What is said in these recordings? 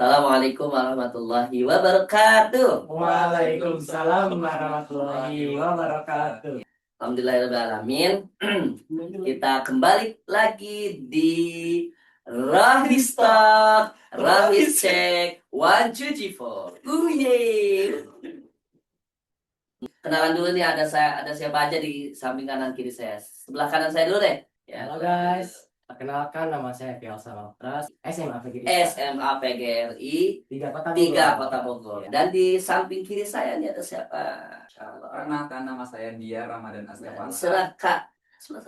Assalamualaikum warahmatullahi wabarakatuh. Waalaikumsalam warahmatullahi wabarakatuh. Alhamdulillahirrahmanirrahim. Kita kembali lagi di Rahis Talk, Rahis Check, 1, 2, 3, 4. Yeay. Kenalan dulu nih, ada siapa aja di samping kanan kiri saya. Sebelah kanan saya dulu deh. Ya. Halo guys, perkenalkan nama saya Pial Salotras, SMA PGRI SMA PGRI 3 Kota Bogor. 3 Kota Bogor. Dan di samping kiri saya nih ada siapa? Perkenalkan, nama saya Diar Ramadan Astafala. Silakan.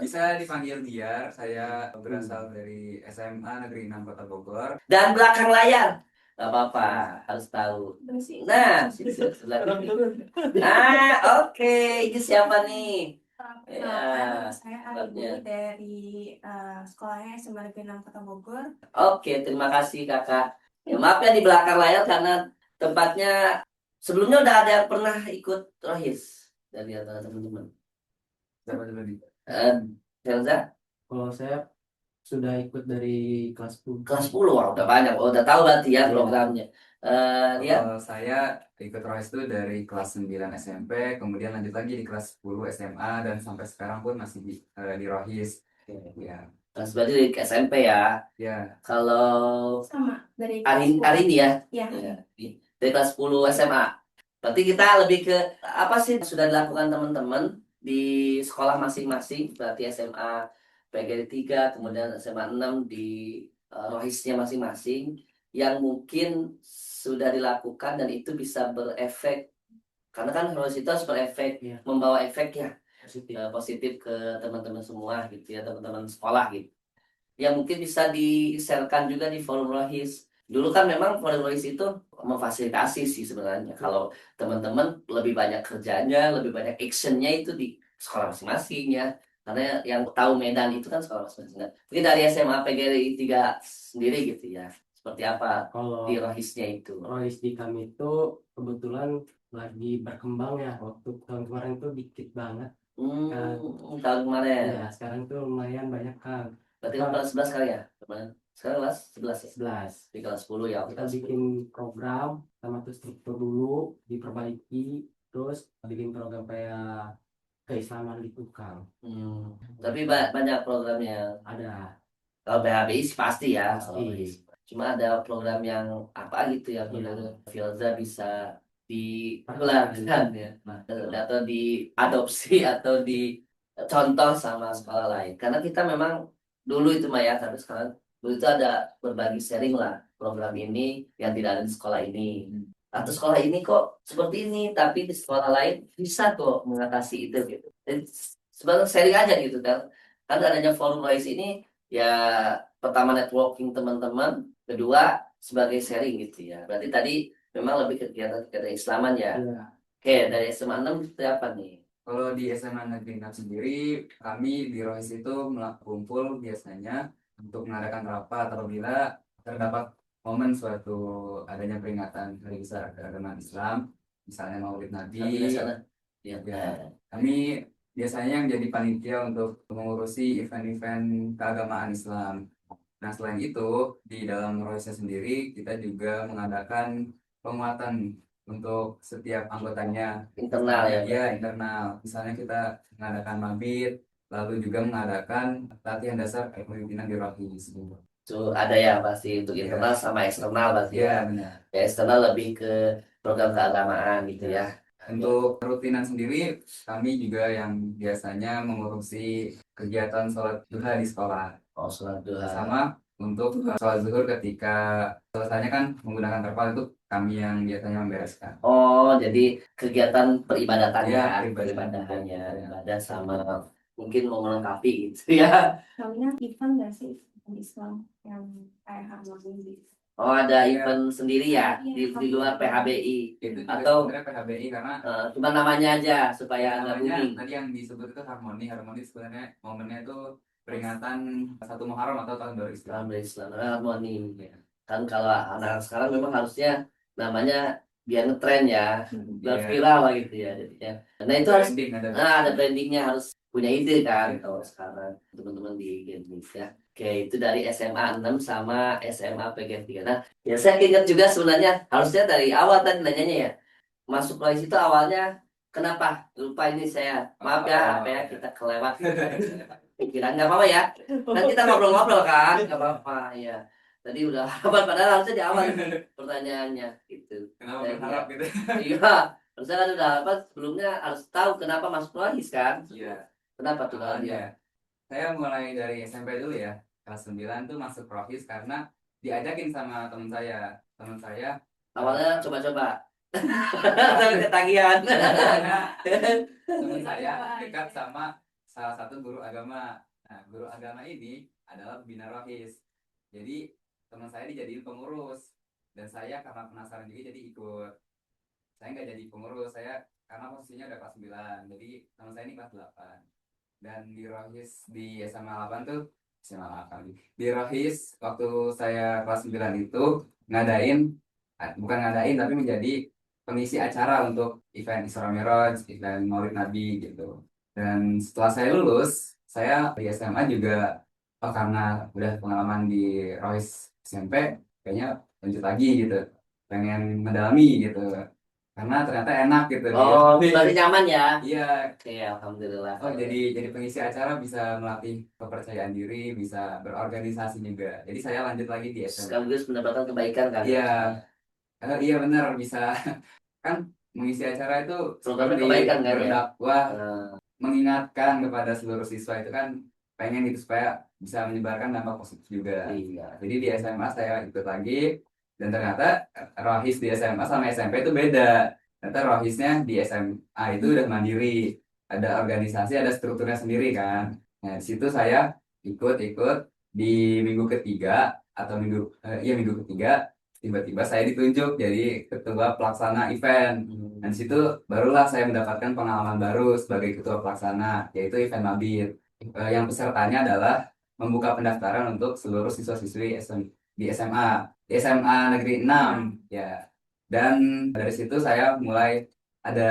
Bisa dipanggil Diar, saya berasal dari SMA Negeri 6 Kota Bogor. Dan belakang layar, gak apa-apa, harus tahu. Nah, sini sebelah sini. Nah, oke, ini siapa nih? Ya, Saya Arini dari sekolahnya SMA Negeri 6 Kota Bogor. Oke, terima kasih kakak. Ya, maaf ya di belakang layar karena tempatnya sebelumnya udah ada yang pernah ikut Rohis dari antara teman-teman. Siapa dulu nih? Helza? Kalau saya sudah ikut dari kelas 10. Kelas 10, wah udah banyak, udah tahu berarti ya Iya. programnya. Ya, Kalau saya ikut Rohis itu dari kelas 9 SMP, kemudian lanjut lagi di kelas 10 SMA, dan sampai sekarang pun masih di Rohis. Ya, kelas berarti dari SMP ya. ya. Kalau Sama dari Arini ya, Ya. dari kelas 10 SMA. Berarti kita lebih ke apa sih yang sudah dilakukan teman-teman di sekolah masing-masing, berarti SMA PGRI 3, kemudian SMA 6 di Rohisnya masing-masing, yang mungkin sudah dilakukan dan itu bisa berefek, karena kan Rohis itu harus berefek, Iya. membawa efek ya Positif. positif ke teman-teman semua gitu ya, teman-teman sekolah gitu. Yang mungkin bisa di-sharekan juga di forum Rohis. Dulu kan memang forum Rohis itu memfasilitasi sih sebenarnya. Kalau teman-teman lebih banyak kerjanya, lebih banyak actionnya itu di sekolah masing-masing ya. Karena yang tahu Medan itu kan sekolah masing-masing. Mungkin dari SMA PGRI 3 sendiri gitu ya. Seperti apa Kalau di Rohisnya itu? Rohis di kami itu kebetulan lagi berkembang ya. Waktu tahun kemarin tuh dikit banget. Tahun kemarin. Ya, sekarang tuh lumayan banyak kan. Berarti kan kelas 11 kali ya? Kemarin. Sekarang kelas 11 ya? 11. Di kelas 10 ya. Kita bikin program sama tuh struktur dulu diperbaiki, terus bikin program kayak keislaman gitu Kang. Tapi banyak programnya. Ada Kalau PHBI sih pasti ya. pasti. Cuma ada program yang apa gitu ya, Iya. Filza bisa dikeluarkan ya, atau diadopsi atau dicontoh sama sekolah lain. Karena kita memang dulu itu Maya, tapi sekarang dulu itu ada berbagi sharing lah, program ini yang tidak ada di sekolah ini. Atau sekolah ini kok seperti ini, tapi di sekolah lain bisa kok mengatasi itu gitu. Jadi sebenarnya sharing aja gitu kan. Karena adanya forum Rohis ini ya, pertama networking teman-teman, kedua sebagai sharing gitu ya. Berarti tadi memang lebih kegiatan Islaman ya. Iya. Oke, dari SMA 6 itu apa nih? Kalau di SMA Negeri 6 sendiri, kami di Rohis itu kumpul biasanya untuk mengadakan rapat apabila terdapat momen suatu adanya peringatan hari besar keagamaan Islam, misalnya Maulid Nabi. Di sana. Ya, kami biasanya yang jadi panitia untuk mengurusi event-event keagamaan Islam. Nah, selain itu, di dalam Rohisa sendiri, kita juga mengadakan penguatan untuk setiap anggotanya. Internal ya. Ya, internal. Misalnya kita mengadakan mabit, lalu juga mengadakan latihan dasar kepemimpinan di Rohis. Itu ada ya pasti untuk internal sama eksternal pasti ya. Ya, benar. Ya, eksternal lebih ke program keagamaan gitu ya. Untuk rutinan sendiri, kami juga yang biasanya mengurusi kegiatan sholat duha di sekolah. Oh, sholat duha. Sama untuk sholat zuhur ketika selesainya kan menggunakan terpal, itu kami yang biasanya membereskan. Oh, jadi kegiatan peribadatannya, Ya, peribadahannya, ibadah sama mungkin mau melengkapi gitu ya. Soalnya event nggak sih event Islam yang kayak harmoni. Oh, ada Ya. event sendiri ya di luar PHBI Itu juga atau sebenarnya PHBI karena cuma namanya aja supaya ada namanya booming. tadi yang disebut itu harmoni. Harmoni sebenarnya momennya itu peringatan 1 Muharram atau tahun baru Islam. Islam harmoni ya. Kan kalau anak sekarang memang harusnya namanya biar ngetren ya, biar Iya. viral lah gitu ya jadinya. Karena itu harus Branding ada. ada brandingnya, harus punya ide kan kalau sekarang teman-teman di Indonesia. Oke, itu dari SMA 6 sama SMA PGN 3. Nah, ya saya ingat juga sebenarnya harusnya dari awal tadi nanyanya ya. Masuk Royce itu awalnya kenapa? Lupa ini saya. Maaf ya, apa ya kita kelewat pikiran nggak apa-apa ya. Kan kita ngobrol-ngobrol kan, nggak apa-apa ya. Tadi udah hafal padahal harusnya di awal pertanyaannya gitu. Kenapa Saya berharap kira- gitu? Iya, harusnya kan udah apa sebelumnya harus tahu kenapa masuk Royce kan? Iya. Kenapa tuh kalau dia? Awalnya saya mulai dari SMP dulu ya. Kelas 9 tuh masuk Rohis karena diajakin sama teman saya. Teman saya Awalnya coba-coba. Sampai ketagihan. teman saya dekat sama salah satu guru agama. Nah, guru agama ini adalah pembina Rohis. Jadi teman saya dijadiin pengurus dan saya karena penasaran juga jadi ikut. Saya nggak jadi pengurus, saya karena posisinya udah kelas 9. Jadi teman saya ini kelas 8. Dan di Rohis di SMA 8 tuh SMA 8 di Rohis waktu saya kelas 9 itu ngadain bukan ngadain tapi menjadi pengisi acara untuk event Isra Mi'raj, event Maulid Nabi gitu. Dan setelah saya lulus, saya di SMA juga karena udah pengalaman di Rohis SMP, kayaknya lanjut lagi gitu. Pengen mendalami gitu. Karena ternyata enak gitu Oh, di berarti nyaman ya? Iya, Oke, alhamdulillah. oh jadi pengisi acara bisa melatih kepercayaan diri, bisa berorganisasi juga. Jadi saya lanjut lagi di SMA. Sekaligus mendapatkan kebaikan kan? Iya, iya benar bisa kan mengisi acara itu Programnya seperti kebaikan kan ya? berdakwah, Eh, mengingatkan kepada seluruh siswa itu kan pengen itu supaya bisa menyebarkan dampak positif juga. iya. Jadi di SMA saya ikut lagi dan ternyata rohis di SMA sama SMP itu beda. Ternyata rohisnya di SMA itu udah mandiri, ada organisasi, ada strukturnya sendiri kan. Nah, di situ saya ikut-ikut di minggu ketiga atau minggu ketiga tiba-tiba saya ditunjuk jadi ketua pelaksana event. Dan di situ barulah saya mendapatkan pengalaman baru sebagai ketua pelaksana, yaitu event Mabit. Yang pesertanya adalah membuka pendaftaran untuk seluruh siswa-siswi di SMA, di SMA Negeri 6 ya. Dan dari situ saya mulai ada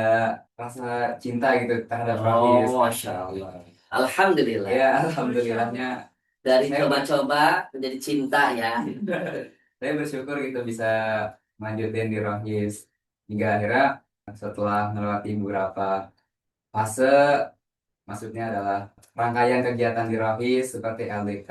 rasa cinta gitu terhadap Rohis. Oh, Masya Allah. Alhamdulillah. Ya, alhamdulillahnya Dari saya coba-coba menjadi cinta ya. saya bersyukur gitu bisa melanjutin di Rohis hingga akhirnya setelah melewati beberapa fase, maksudnya adalah rangkaian kegiatan di Rohis seperti LDK,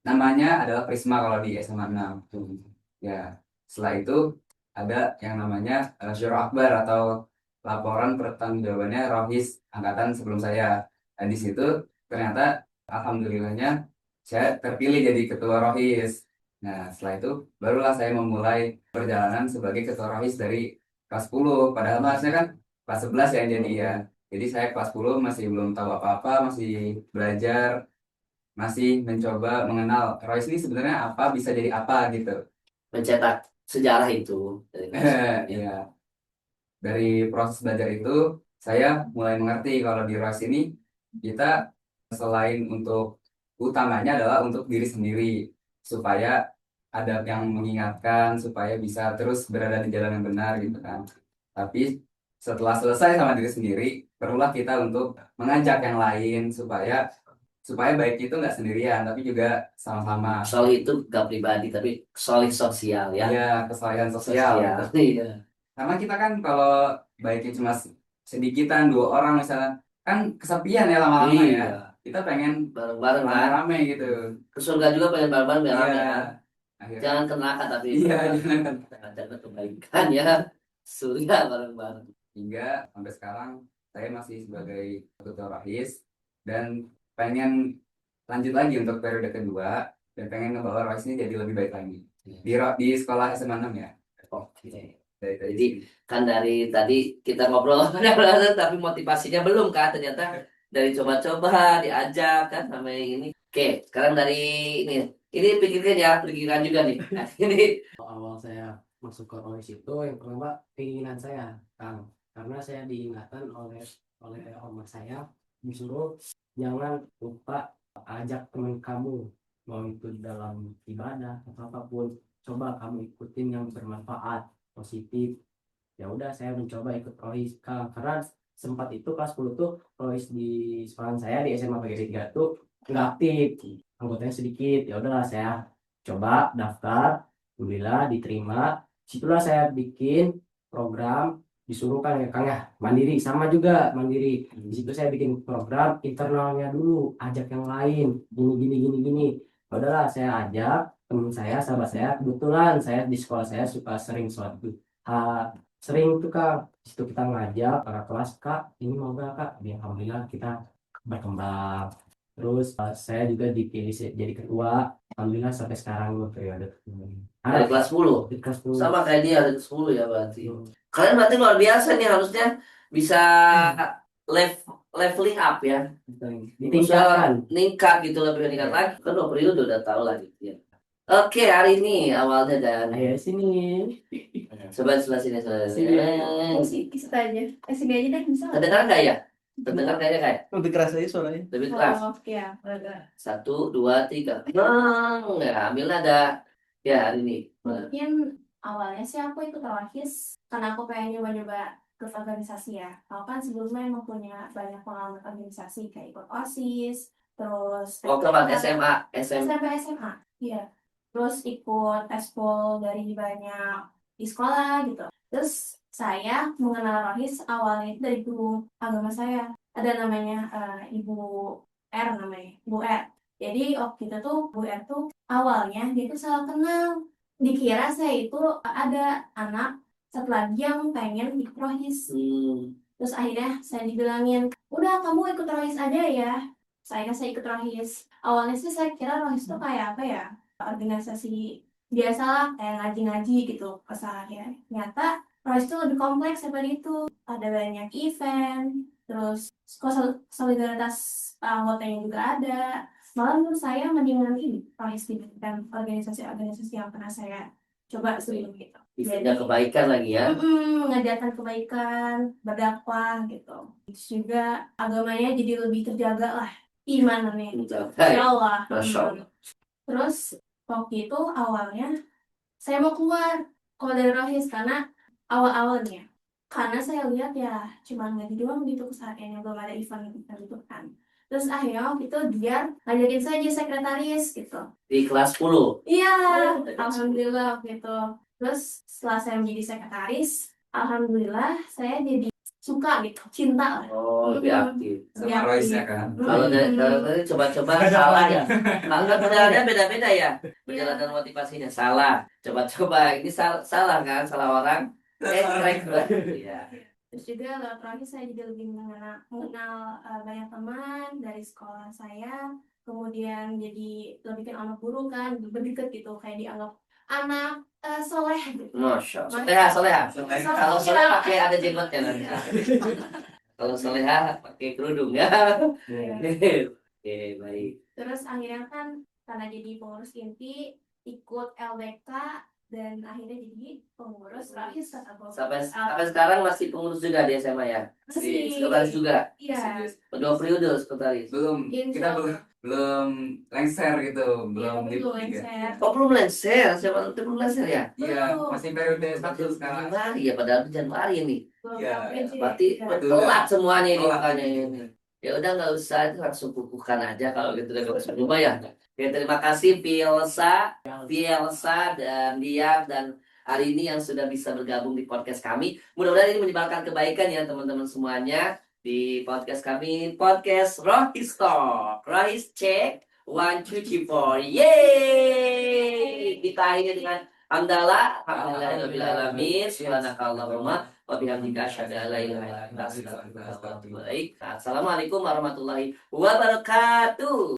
namanya adalah Prisma kalau di SMA 6. Ya, setelah itu ada yang namanya Syuro Akbar atau laporan pertanggungjawabannya Rohis angkatan sebelum saya. Dan di situ ternyata alhamdulillahnya saya terpilih jadi ketua Rohis. Nah, setelah itu barulah saya memulai perjalanan sebagai ketua Rohis dari kelas 10. Padahal harusnya kan kelas 11 ya jadi ya. Jadi saya kelas 10 masih belum tahu apa-apa, masih belajar, masih mencoba mengenal Royce ini sebenarnya apa, bisa jadi apa gitu. Mencetak sejarah itu. Ya, dari proses belajar itu saya mulai mengerti kalau di Royce ini kita selain untuk utamanya adalah untuk diri sendiri supaya ada yang mengingatkan supaya bisa terus berada di jalan yang benar gitu kan. Tapi setelah selesai sama diri sendiri, perlulah kita untuk mengajak yang lain supaya supaya baik itu nggak sendirian tapi juga sama-sama. Solih itu gak pribadi tapi solih sosial ya. Iya, kesalahan sosial gitu. Iya. Karena kita kan kalau baiknya cuma sedikitan 2 orang misalnya kan kesepian ya lama-lama ya. Iya. Kita pengen Bareng-bareng kan. rame-rame gitu. Ke surga juga pengen bareng-bareng biar rame Iya. kan. Akhirnya Jangan ke neraka tapi. iya jangan. Jangan kebaikan ya. Surga bareng-bareng. Hingga sampai sekarang saya masih sebagai ketua Rohis dan pengen lanjut lagi untuk periode kedua dan pengen ngebawa Rohis ini jadi lebih baik lagi di sekolah SMA 6 ya. Oke. Dari Jadi kan dari tadi kita ngobrol tapi motivasinya belum kan ternyata dari coba-coba diajak kan sama yang ini. Oke, sekarang dari ini pikirkan ya, pikiran juga nih. Nah, ini Awal saya masuk ke OIS itu yang pertama keinginan saya, Kang. Karena saya diingatkan oleh oma saya disuruh jangan lupa ajak teman kamu mau itu dalam ibadah atau apapun, coba kamu ikutin yang bermanfaat positif. Ya udah saya mencoba ikut OIS, Kang. Karena sempat itu kelas 10 tuh OIS di sekolah saya di SMA PGN 3 tuh nggak aktif. anggotanya sedikit. Ya udahlah saya coba daftar, alhamdulillah diterima. Situlah saya bikin program, disuruh kan ya Kang ya, mandiri, sama juga mandiri. Di situ saya bikin program internalnya dulu, ajak yang lain, gini gini gini gini. Ya udahlah saya ajak teman saya, sahabat saya, kebetulan saya di sekolah saya suka sering sholat duha, sering tuh Kak. Di situ kita ngajak para kelas, Kak ini mau gak Kak? Ya, alhamdulillah kita berkembang. Terus saya juga dipilih jadi ketua, alhamdulillah sampai sekarang periode Dari kelas 10. di kelas 10. Sama kayak dia dari 10 ya berarti. Hmm. Kalian berarti luar biasa nih, harusnya bisa leveling up ya. Ditingkatkan. Bisa ningkat gitu, lebih meningkat lagi. Kan 2 periode udah tahu lah gitu ya. Oke, hari ini awalnya dan Ayo sini. coba sebelah sini, sebelah Sini. sini. Situ aja. Sini aja deh, bisa nggak? Terdengar nggak ya? Terdengar kayaknya kayak Lebih keras lagi suaranya. lebih keras. Oh, ya, boleh. 1, 2, 3. Ya, ambil nada. Ya, hari ini. Mungkin awalnya sih aku ikut OSIS karena aku pengen nyoba-nyoba ikut organisasi ya. Aku kan sebelumnya emang punya banyak pengalaman organisasi kayak ikut OSIS, terus Waktu pas SMA, SMP SMA, iya. Terus ikut eskul dari banyak di sekolah gitu. Terus saya mengenal Rohis awalnya itu dari guru agama saya. Ada namanya Ibu R namanya, Bu R. Jadi waktu itu tuh Bu R tuh awalnya dia tuh salah kenal. Dikira saya itu ada anak satu lagi yang pengen ikut Rohis. Terus akhirnya saya dibilangin, udah kamu ikut Rohis aja ya. Saya ikut Rohis. Awalnya sih saya kira Rohis tuh kayak apa ya? Organisasi biasalah kayak ngaji-ngaji gitu keseharian. Ternyata Rohis tuh lebih kompleks daripada itu. Ada banyak event, terus solidaritas anggotanya juga ada. Malah menurut saya mendingan ini Rohis dibandingkan organisasi-organisasi yang pernah saya coba sebelum gitu. eventnya kebaikan lagi ya. Mengajarkan kebaikan, berdakwah gitu. Terus juga agamanya jadi lebih terjaga lah, imanannya. Hai, Ya Allah. Masya Allah. Terus waktu itu awalnya saya mau keluar kalau dari Rohis karena awal-awalnya karena saya lihat ya cuma ngaji doang gitu kesehariannya, belum ada event gitu kan. Terus akhirnya waktu itu dia ngajakin saya jadi sekretaris gitu. Di kelas 10. Iya, Oh, dari kelas 10. alhamdulillah waktu itu. Terus setelah saya menjadi sekretaris, alhamdulillah saya jadi suka gitu, cinta lah. Oh, lebih aktif. Iya, Sama Royce iya. ya kan. Kalau dari coba-coba salah ya. Kalau perjalanannya beda-beda ya. Perjalanan motivasinya salah. Coba-coba ini salah kan, salah orang. Track. Iya. Terus juga lewat Rohis saya juga lebih mengenal banyak teman dari sekolah saya. Kemudian jadi lebih kenal anak guru kan, berdekat gitu, kayak dianggap anak soleh gitu. Masya Allah. Soleha. Kalau soleha pakai ada jenggotnya nanti. Kalau soleha pakai kerudung ya. Iya. Oke, baik. Terus akhirnya kan karena jadi pengurus inti, ikut LBK, dan akhirnya jadi pengurus Rohis kata Bapak. Sampai sekarang masih pengurus juga di SMA ya. Di sekretaris juga. Iya. 2 periode sekretaris. Belum, kita belum lengser gitu, belum Belum di lengser. Oh, belum lengser. Siapa itu belum lengser ya? Iya, Belum. masih periode 1 sekarang. Januari ya, padahal itu Januari ini. Belum Iya, sampai sih. Berarti Iya. telat semuanya ini Telat. makanya ini. Ya udah nggak usah, itu langsung kukuhkan aja kalau gitu udah beres rumah ya. Oke, terima kasih Pielsa dan Dia dan hari ini yang sudah bisa bergabung di podcast kami. Mudah-mudahan ini menyebarkan kebaikan ya teman-teman semuanya di podcast kami, podcast Rohis Talk. Rohis cek 1, 2, 3, 4. Yeay! Kita akhiri dengan hamdalah, alhamdulillahirobbilalamin, subhanakallahumma wa bihamdika asyhadu an la ilaha illa anta astaghfiruka wa atubu ilaik. Assalamualaikum warahmatullahi wabarakatuh.